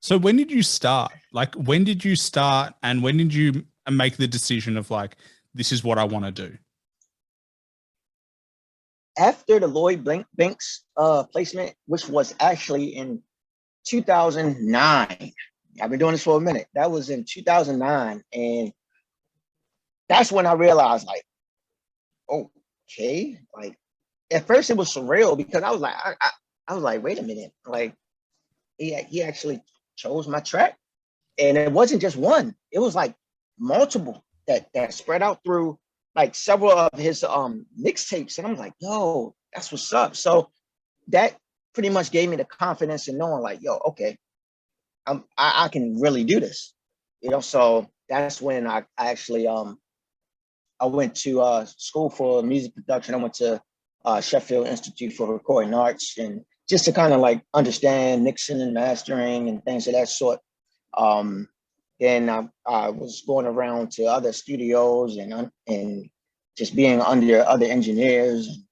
So when did you start? Like, when did you start and when did you make the decision of like, this is what I want to do? After the Lloyd Banks placement, which was actually in 2009. I've been doing this for a minute. That was in 2009. And that's when I realized, like, okay, like at first it was surreal because I was like, I was like, wait a minute, like he actually chose my track, and it wasn't just one; it was like multiple that spread out through like several of his mixtapes, and I'm like, yo, that's what's up. So that pretty much gave me the confidence in knowing, like, yo, okay, I can really do this, you know. So that's when I actually I went to school for music production. I went to Sheffield Institute for Recording Arts, and just to kind of like understand mixing and mastering and things of that sort. Um, then I was going around to other studios and just being under other engineers and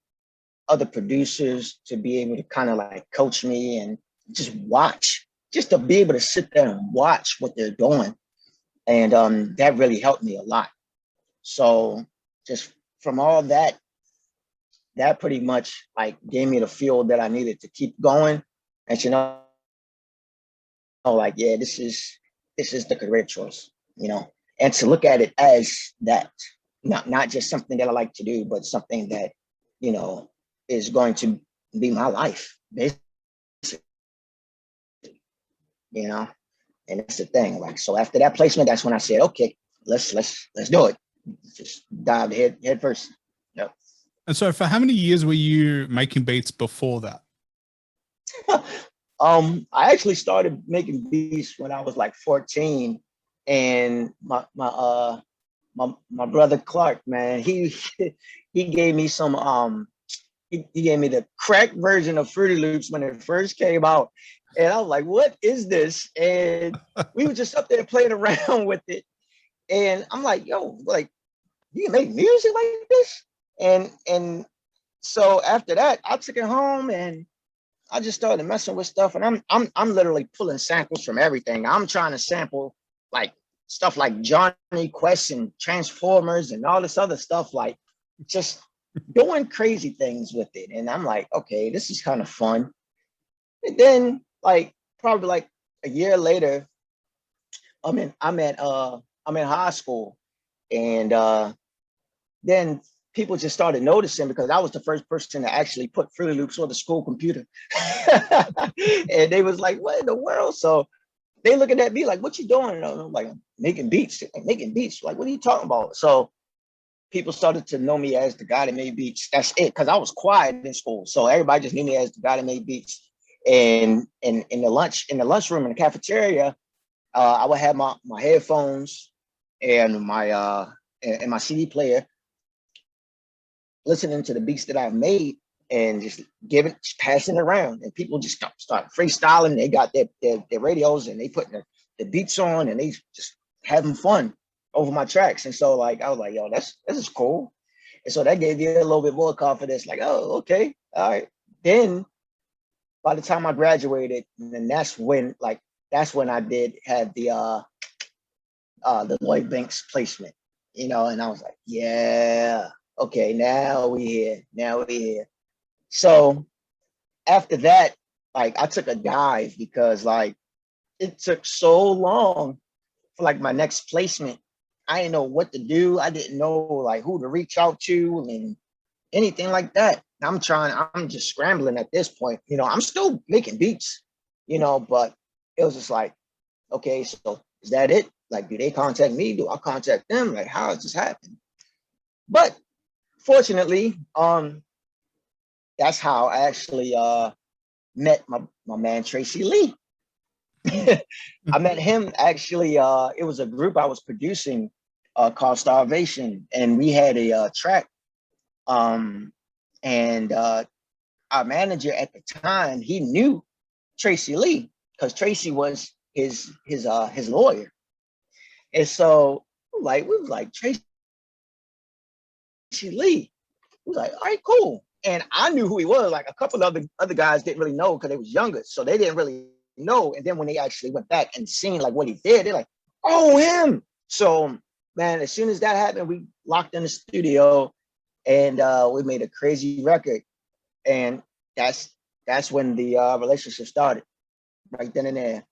other producers to be able to kind of like coach me and just watch, just to be able to sit there and watch what they're doing. And that really helped me a lot. So just from all that, that pretty much like gave me the feel that I needed to keep going. And like, yeah, this is the career choice, you know, and to look at it as that, not just something that I like to do, but something that, you know, is going to be my life, basically, you know. And that's the thing. Like, so after that placement, that's when I said, okay, let's do it. Just dive head first. Yep. And so for how many years were you making beats before that? I actually started making beats when I was like 14, and my brother Clark, man, he gave me some he gave me the crack version of Fruity Loops when it first came out, and I was like, what is this? And we were just up there playing around with it, and I'm like, yo, like, you can make music like this, and so after that, I took it home and I just started messing with stuff, and I'm literally pulling samples from everything. I'm trying to sample like stuff like Johnny Quest and Transformers and all this other stuff, like just doing crazy things with it. And I'm like, okay, this is kind of fun. And then like probably like a year later, I'm in high school, and then people just started noticing because I was the first person to actually put Fruity Loops on the school computer. And they was like, what in the world? So they looking at me like, what you doing? And I'm like, making beats, like, making beats. Like, what are you talking about? So people started to know me as the guy that made beats. That's it, because I was quiet in school. So everybody just knew me as the guy that made beats. And in the lunchroom in the cafeteria, I would have my headphones and my CD player, listening to the beats that I've made and just passing it around, and people just start freestyling. They got their radios and they put the beats on and they just having fun over my tracks. And so like I was like, yo, this is cool. And so that gave you a little bit more confidence, like, oh, okay, all right. Then by the time I graduated, and that's when I did have the Lloyd Banks placement, you know, and I was like, yeah, okay, now we here. Now we here. So after that, like I took a dive because like it took so long for like my next placement. I didn't know what to do. I didn't know like who to reach out to and anything like that. I'm just scrambling at this point. You know, I'm still making beats, you know, but it was just like, okay, so is that it? Like, do they contact me? Do I contact them? Like, how does this happen? But fortunately, that's how I actually met my man Tracy Lee. I met him actually. It was a group I was producing called Starvation, and we had a track. Um, and our manager at the time, he knew Tracy Lee because Tracy was his lawyer, and so like we was like, Tracy Lee. We was like, all right, cool. And I knew who he was. Like a couple of other guys didn't really know because they was younger, so they didn't really know. And then when they actually went back and seen like what he did, they're like, oh, him. So man, as soon as that happened, we locked in the studio and we made a crazy record. And that's when the relationship started, right then and there.